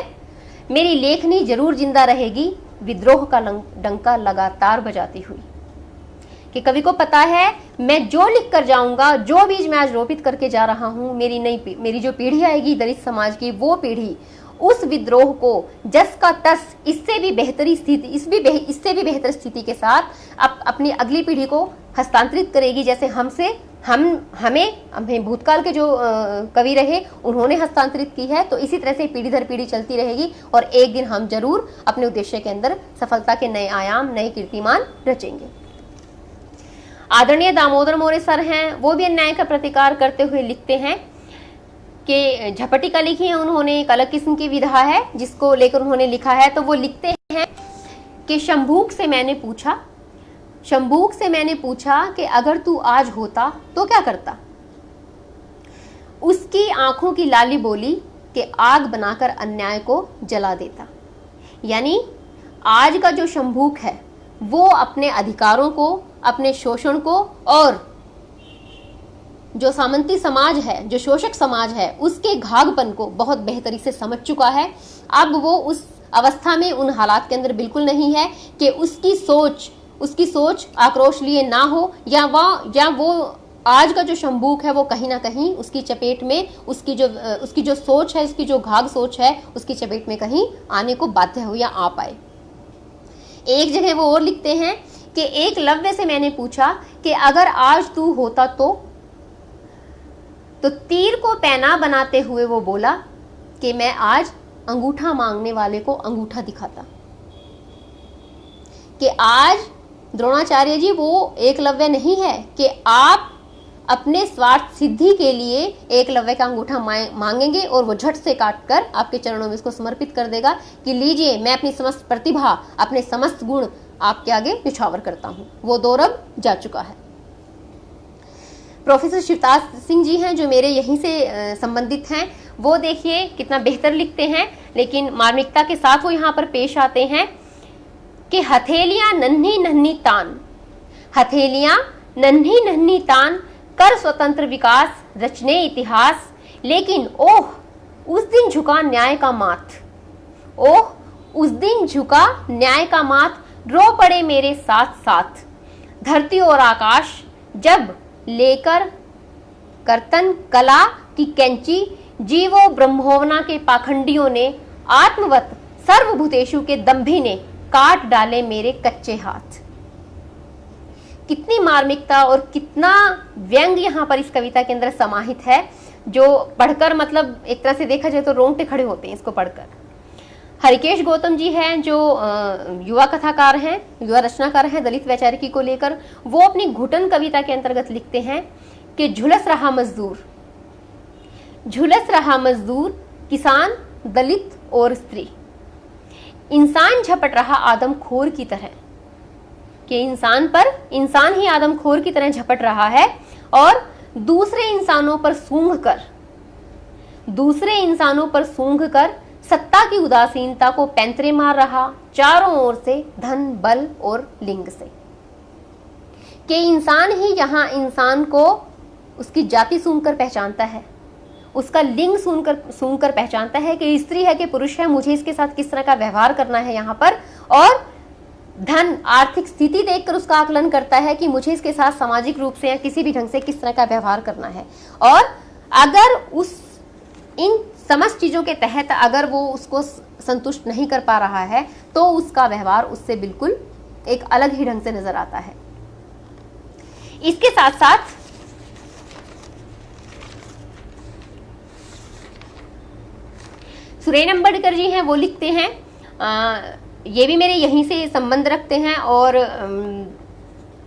A: मेरी लेखनी जरूर जिंदा रहेगी, विद्रोह का डंका लगातार बजाती हुई। कि कवि को पता है, मैं जो लिख कर जाऊंगा, जो बीज मैं आज रोपित करके जा रहा हूं, मेरी जो पीढ़ी आएगी दलित समाज की, वो पीढ़ी उस विद्रोह को जस का तस इससे भी बेहतर स्थिति के साथ अपनी अगली पीढ़ी को हस्तांतरित करेगी, जैसे हमें भूतकाल के जो कवि रहे उन्होंने हस्तांतरित की है। तो इसी तरह से पीढ़ी दर पीढ़ी चलती रहेगी, और एक दिन हम जरूर अपने उद्देश्य के अंदर सफलता के नए आयाम, नए कीर्तिमान रचेंगे। आदरणीय दामोदर मोरे सर हैं, वो भी अन्याय का प्रतिकार करते हुए लिखते हैं कि झपटिका लिखी है उन्होंने, एक अलग किस्म की विधा है जिसको लेकर उन्होंने लिखा है। तो वो लिखते हैं कि शंभूक से मैंने पूछा कि अगर तू आज होता तो क्या करता? उसकी आंखों की लाली बोली कि आग बनाकर अन्याय को जला देता। यानी आज का जो शंभूक है, वो अपने अधिकारों को, अपने शोषण को, और जो सामंती समाज है, जो शोषक समाज है, उसके घाघपन को बहुत बेहतरी से समझ चुका है। अब वो उस अवस्था में, उन हालात के अंदर बिल्कुल नहीं है कि उसकी सोच आक्रोश लिए ना हो, या वो आज का जो शंभूक है वो कहीं ना कहीं उसकी चपेट में, उसकी जो सोच है, उसकी जो घाघ सोच है, उसकी चपेट में कहीं आने को बाध्य हो या आ पाए। एक जगह वो और लिखते हैं कि एकलव्य से मैंने पूछा कि अगर आज तू होता तो तीर को पैना बनाते हुए वो बोला कि मैं आज अंगूठा मांगने वाले को अंगूठा दिखाता। कि आज द्रोणाचार्य जी वो एकलव्य नहीं है कि आप अपने स्वार्थ सिद्धि के लिए एकलव्य का अंगूठा मांगेंगे और वो झट से काट कर आपके चरणों में इसको समर्पित कर देगा कि लीजिए, मैं अपनी समस्त प्रतिभा, अपने समस्त गुण आपके आगे निछावर करता हूं। वो दौर अब जा चुका है। प्रोफेसर शिवताज सिंह जी हैं जो मेरे यहीं से संबंधित हैं, वो देखिए कितना बेहतर लिखते हैं, लेकिन मार्मिकता के साथ वो यहाँ पर पेश आते हैं कि हथेलियां नन्ही नन्ही तान कर स्वतंत्र विकास रचने इतिहास, लेकिन ओह उस दिन झुका न्याय का माथ, रो पड़े मेरे साथ साथ धरती और आकाश, जब लेकर कर्तन कला की कैंची, जीवो ब्रह्मोवना के पाखंडियों ने, आत्मवत सर्वभूतेषु के दंभी ने काट डाले मेरे कच्चे हाथ। कितनी मार्मिकता और कितना व्यंग यहाँ पर इस कविता के अंदर समाहित है, जो पढ़कर मतलब एक तरह से देखा जाए तो रोंगटे खड़े होते हैं इसको पढ़कर। हरिकेश गौतम जी हैं जो युवा कथाकार हैं, युवा रचनाकार हैं दलित वैचारिकी को लेकर। वो अपनी घुटन कविता के अंतर्गत लिखते हैं कि झुलस रहा मजदूर, झुलस रहा मजदूर, किसान, दलित और स्त्री, इंसान झपट रहा आदमखोर की तरह, कि इंसान पर इंसान ही आदमखोर की तरह झपट रहा है और दूसरे इंसानों पर सूंघ कर सत्ता की उदासीनता को पैंतरे मार रहा, चारों ओर से धन, बल और लिंग से। कि इंसान ही यहाँ इंसान को उसकी जाति सूंघकर पहचानता है, उसका लिंग सूंघकर पहचानता है कि स्त्री है कि पुरुष है, मुझे इसके साथ किस तरह का व्यवहार करना है यहाँ पर, और धन, आर्थिक स्थिति देखकर उसका आकलन करता है कि मुझे इसके साथ सामाजिक रूप से या किसी भी ढंग से किस तरह का व्यवहार करना है। और अगर इन समस्त चीजों के तहत अगर वो उसको संतुष्ट नहीं कर पा रहा है तो उसका व्यवहार उससे बिल्कुल एक अलग ही ढंग से नजर आता है। इसके साथ साथ सुरेन अम्बेडकर जी हैं, वो लिखते हैं, ये भी मेरे यहीं से संबंध रखते हैं और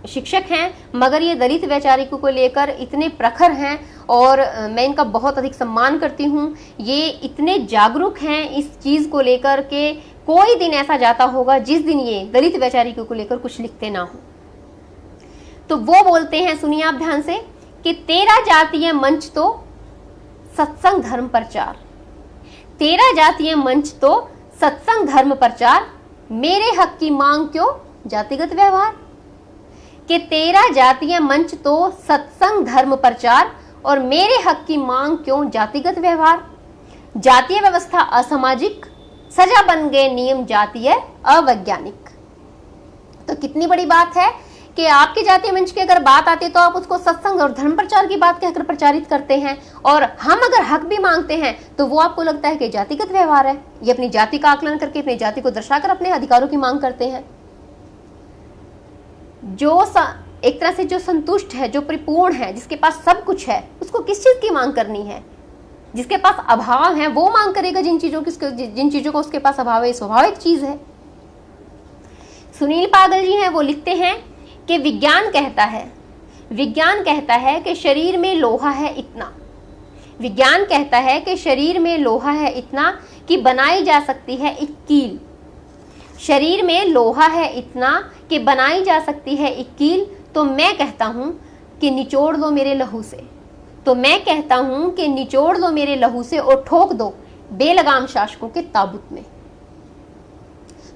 A: शिक्षक हैं, मगर ये दलित वैचारिकों को लेकर इतने प्रखर हैं और मैं इनका बहुत अधिक सम्मान करती हूँ। ये इतने जागरूक हैं इस चीज को लेकर के कोई दिन ऐसा जाता होगा जिस दिन ये दलित वैचारिकों को लेकर कुछ लिखते ना हो। तो वो बोलते हैं, सुनिए आप ध्यान से, कि तेरा जातीय मंच तो सत्संग धर्म प्रचार, तेरा जातीय मंच तो सत्संग धर्म प्रचार, मेरे हक की मांग क्यों जातिगत व्यवहार। कि तेरा जातीय मंच तो सत्संग धर्म प्रचार और मेरे हक की मांग क्यों जातिगत व्यवहार। जातीय व्यवस्था असामाजिक, सजा बन गए नियम जातीय अवैज्ञानिक। तो कितनी बड़ी बात है कि आपके जातीय मंच की अगर बात आती है तो आप उसको सत्संग और धर्म प्रचार की बात कहकर प्रचारित करते हैं, और हम अगर हक भी मांगते हैं तो वो आपको लगता है कि जातिगत व्यवहार है। ये अपनी जाति का आकलन करके अपनी जाति को दर्शाकर अपने अधिकारों की मांग करते हैं। जो एक तरह से जो संतुष्ट है, जो परिपूर्ण है, जिसके पास सब कुछ है, उसको किस चीज की मांग करनी है। जिसके पास अभाव है वो मांग करेगा जिन चीजों का उसके पास अभाव है। स्वाभाविक चीज है। सुनील पागल जी हैं, वो लिखते हैं कि विज्ञान कहता है कि शरीर में लोहा है इतना, विज्ञान कहता है कि शरीर में लोहा है इतना कि बनाई जा सकती है एक कील। शरीर में लोहा है इतना कि बनाई जा सकती है एक कील। तो मैं कहता हूं कि निचोड़ दो मेरे लहू से, तो मैं कहता हूं कि निचोड़ दो मेरे लहू से और ठोक दो बेलगाम शासकों के ताबूत में।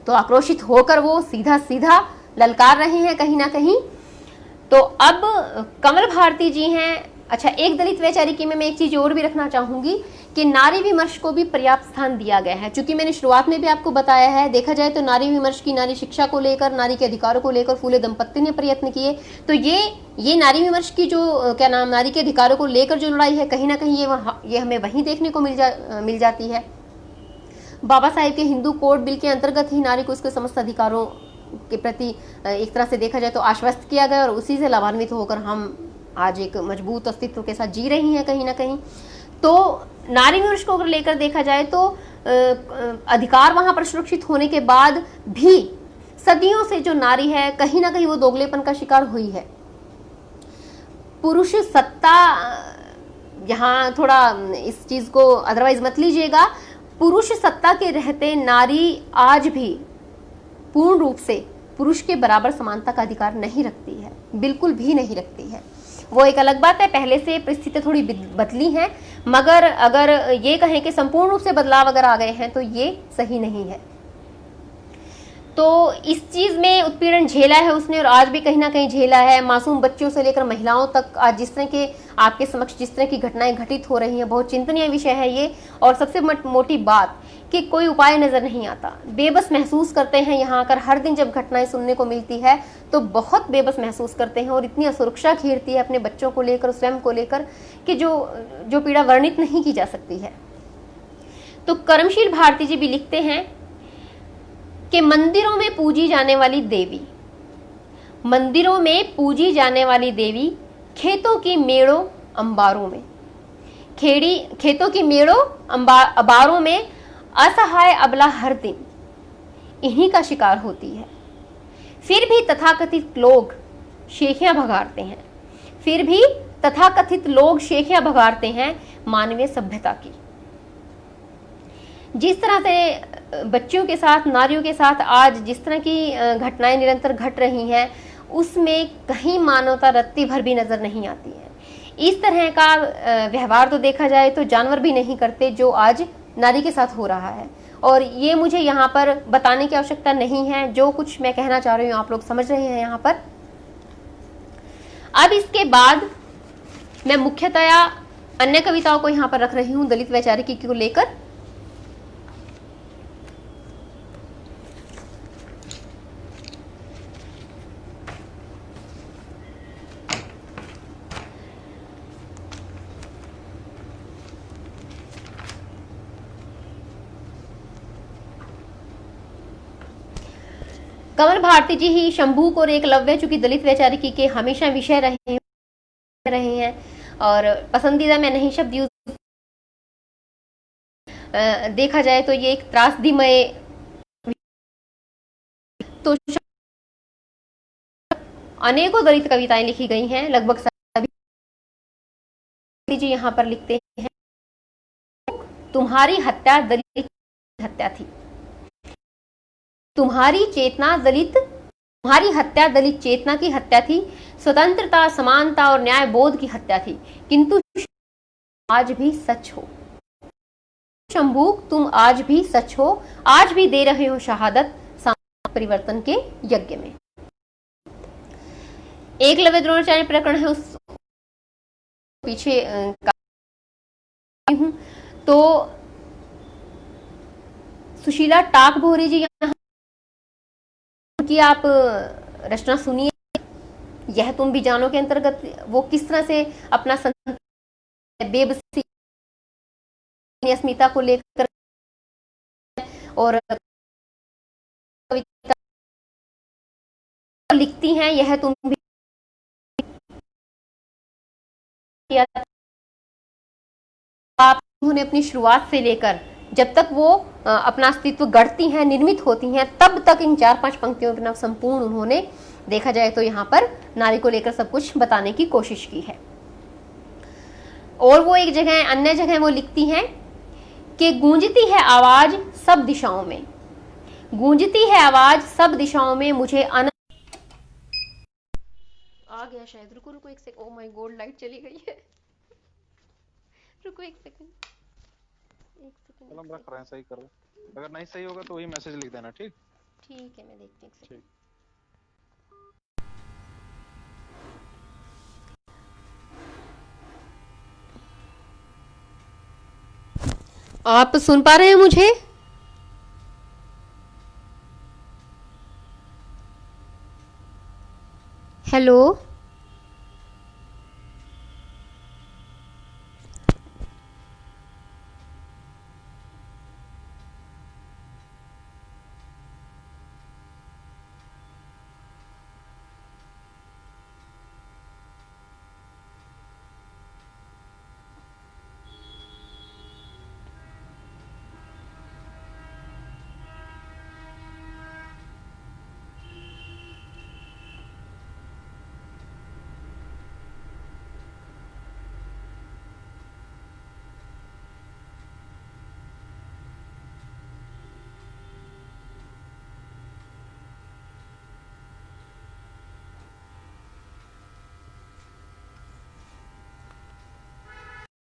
A: तो आक्रोशित होकर वो सीधा सीधा ललकार रहे हैं कहीं ना कहीं। तो अब कमल भारती जी हैं। अच्छा, एक दलित वैचारिकी में मैं एक चीज और भी रखना चाहूंगी कि नारी विमर्श को भी पर्याप्त स्थान दिया गया है। चूंकि मैंने शुरुआत में भी आपको बताया है, देखा जाए तो नारी विमर्श की, नारी शिक्षा को लेकर, नारी के अधिकारों को लेकर फूले दंपत्ति ने प्रयत्न किए। तो ये नारी विमर्श की जो नारी के अधिकारों को लेकर जो लड़ाई है, कहीं ना कहीं ये हमें वहीं देखने को मिल जाती है। बाबा साहेब के हिंदू कोड बिल के अंतर्गत ही नारी को उसके समस्त अधिकारों के प्रति एक तरह से देखा जाए तो आश्वस्त किया गया और उसी से लाभान्वित होकर हम आज एक मजबूत अस्तित्व के साथ जी रही हैं कहीं ना कहीं। तो नारी विमर्श को अगर लेकर देखा जाए तो अधिकार वहां पर सुरक्षित होने के बाद भी सदियों से जो नारी है कहीं ना कहीं वो दोगलेपन का शिकार हुई है। पुरुष सत्ता, यहाँ थोड़ा इस चीज को अदरवाइज मत लीजिएगा, पुरुष सत्ता के रहते नारी आज भी पूर्ण रूप से पुरुष के बराबर समानता का अधिकार नहीं रखती है, बिल्कुल भी नहीं रखती है। वो एक अलग बात है, पहले से परिस्थितियां थोड़ी बदली हैं, मगर अगर ये कहें कि संपूर्ण रूप से बदलाव अगर आ गए हैं तो ये सही नहीं है। तो इस चीज में उत्पीड़न झेला है उसने और आज भी कहीं ना कहीं झेला है। मासूम बच्चों से लेकर महिलाओं तक आज जिस तरह के आपके समक्ष जिस तरह की घटनाएं घटित हो रही हैं, बहुत चिंतनीय विषय है ये। और सबसे मोटी बात कि कोई उपाय नजर नहीं आता, बेबस महसूस करते हैं। यहाँ आकर हर दिन जब घटनाएं सुनने को मिलती है तो बहुत बेबस महसूस करते हैं और इतनी असुरक्षा घेरती है अपने बच्चों को लेकर, स्वयं को लेकर, कि जो पीड़ा वर्णित नहीं की जा सकती है। तो कर्मशील भारती जी भी लिखते हैं कि मंदिरों में पूजी जाने वाली देवी, मंदिरों में पूजी जाने वाली देवी खेतों की मेड़ों अंबारों में, खेतों की मेड़ों अंबारों में असहाय अबला हर दिन इन्हीं का शिकार होती है। फिर भी तथाकथित लोग शेखियां भगाड़ते हैं, फिर भी तथाकथित लोग शेखियां भगाड़ते हैं मानवीय सभ्यता की। जिस तरह से बच्चियों के साथ, नारियों के साथ आज जिस तरह की घटनाएं निरंतर घट रही हैं, उसमें कहीं मानवता रत्ती भर भी नजर नहीं आती है। इस तरह का व्यवहार तो देखा जाए तो जानवर भी नहीं करते जो आज नारी के साथ हो रहा है। और ये मुझे यहाँ पर बताने की आवश्यकता नहीं है, जो कुछ मैं कहना चाह रही हूँ आप लोग समझ रहे हैं यहाँ पर। अब इसके बाद मैं मुख्यतया अन्य कविताओं को यहाँ पर रख रही हूँ दलित वैचारिकी को लेकर। कमल भारती जी ही शंभू और एकलव्य चूंकि दलित वैचारिकी के हमेशा विषय रहे हैं और पसंदीदा मैं नहीं शब्द यूज देखा जाए तो ये एक त्रासदीमय, तो अनेकों दलित कविताएं लिखी गई हैं, लगभग सभी जी यहाँ पर लिखते हैं, तुम्हारी हत्या दलित हत्या थी, तुम्हारी हत्या दलित चेतना की हत्या थी, स्वतंत्रता, समानता और न्याय बोध की हत्या थी, किंतु आज भी सच हो शंभू, तुम आज भी सच हो, आज भी दे रहे हो शहादत सामाजिक परिवर्तन के यज्ञ में। एकलव्य द्रोणाचार्य प्रकरण है, उस पीछे हूं तो सुशीला टाकभोरी जी यहाँ की आप रचना सुनिए, यह तुम भी जानो के अंतर्गत वो किस तरह से अपना बेबसी अस्मिता को लेकर और कविता लिखती हैं। यह तुम भी आप उन्होंने अपनी शुरुआत से लेकर जब तक वो अपना अस्तित्व गढ़ती हैं, निर्मित होती हैं, तब तक इन 4-5 पंक्तियों में संपूर्ण उन्होंने देखा जाए तो यहाँ पर नारी को लेकर सब कुछ बताने की कोशिश की है। और वो एक जगह, अन्य जगह वो लिखती हैं कि गूंजती है आवाज सब दिशाओं में, गूंजती है आवाज सब दिशाओं में, मुझे आ गया शायद, रुको एक second, oh my God light चली गई है, रुको एक सेकंड।
B: कलम रख रहे हैं, सही करो, अगर नहीं सही होगा तो वही मैसेज लिख देना। ठीक
A: है, मैं देखती हूँ। ठीक, आप सुन पा रहे हैं मुझे? हेलो।